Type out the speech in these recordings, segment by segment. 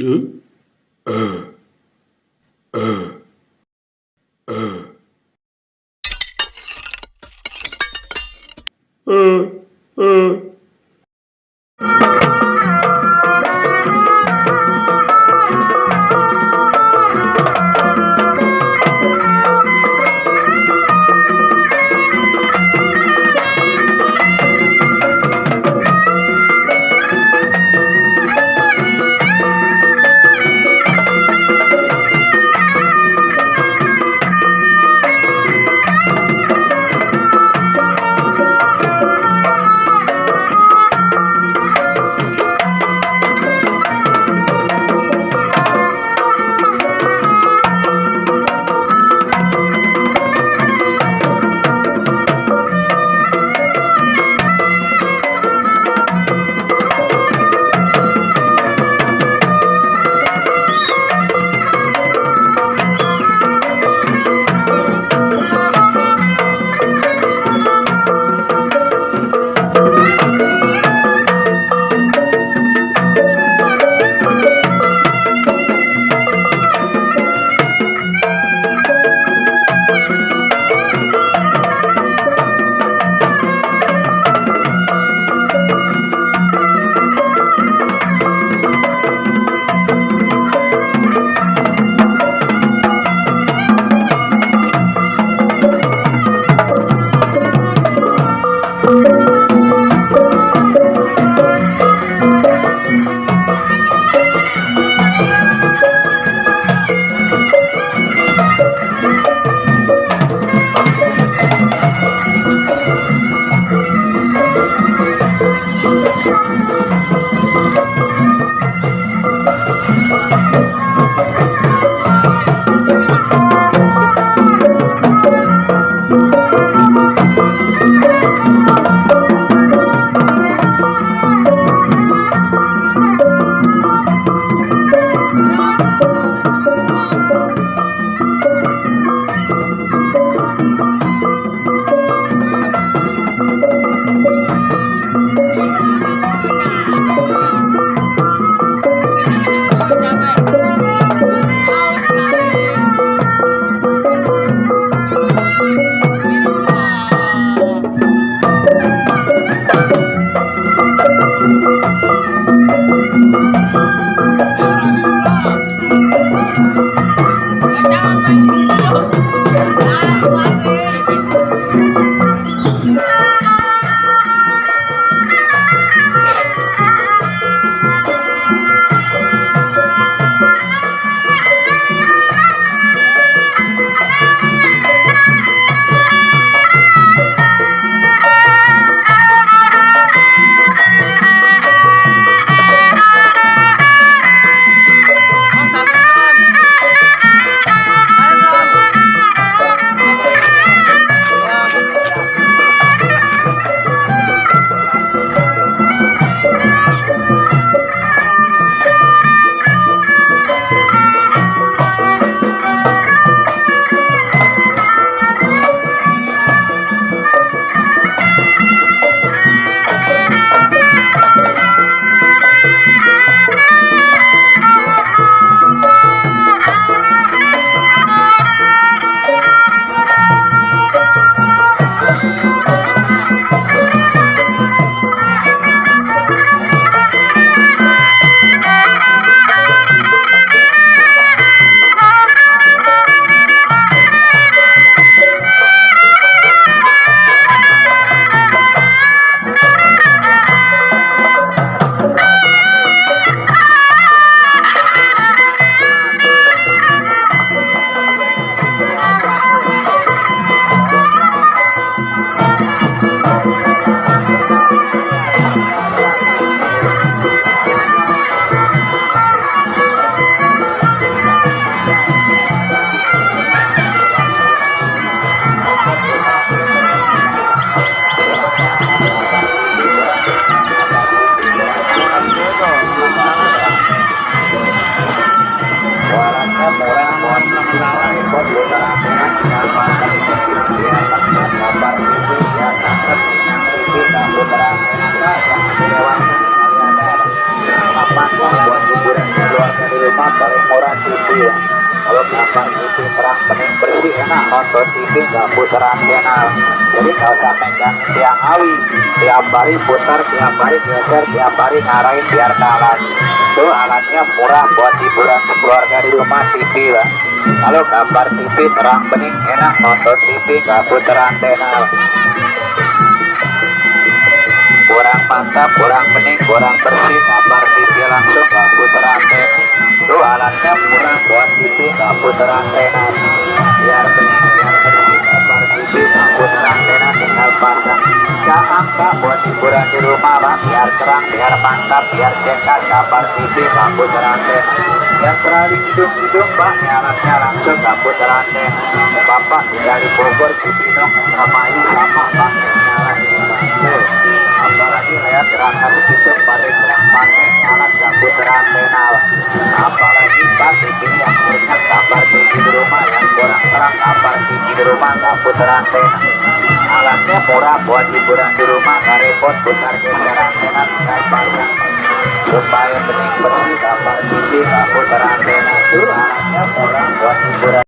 Eh? Eh, eh, eh, eh, eh. murah TV ya. Kalau gambar TV terang bening bersih enak nonton TV nggak puteran channel. Jadi nggak usah megang tiang awi, tiap hari putar, tiap hari geser, tiap hari ngarahin biar kalah. Itu alatnya murah buat hiburan keluarga di rumah TV lah. Kalau gambar TV terang bening enak nonton TV nggak puteran channel. Kurang mantap, kurang bening, kurang bersih, gambar TV langsung nggak puter antena. Tuh alatnya murah buat TV nggak puter antena. Biar bening, biar bersih, gambar TV nggak puter antena, tinggal pasang. Angka buat hiburan di rumah Pak, biar terang, biar mantap, biar cekat, gambar TV nggak puter antena. Yang terlalu hidung-hidung Pak, alatnya langsung nggak puter antena. Bapak dari Bogor, Cibinong, Indramayu sama pakai nyala ini Pak. Apalagi lihat gerakan itu paling keren pakai nyala nggak puter antena. Apalagi Pak TV yang punya gambar TV di rumah yang kurang terang, gambar TV di rumah nggak puter antena. Alatnya murah buat hiburan di rumah, nggak repot putar geser antena, tinggal pasang supaya bening bersih gambar TV nggak puter antena. Tuh alatnya murah buat hiburan.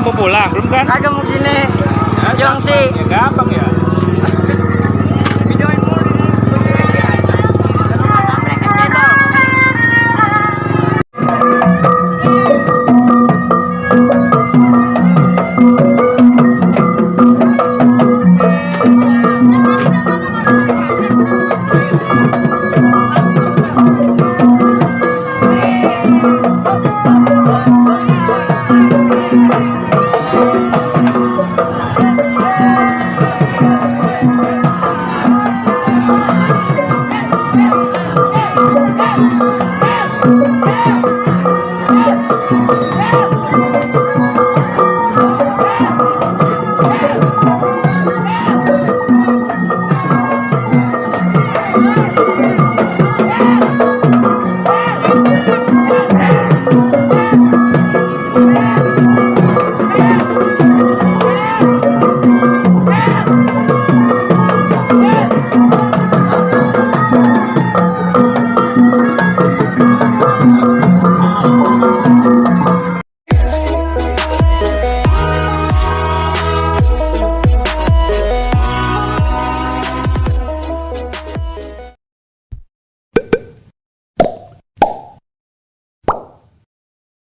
mau pulang belum kan? Kagak mau sini. Ya, Cilengsi. Ya, gampang ya.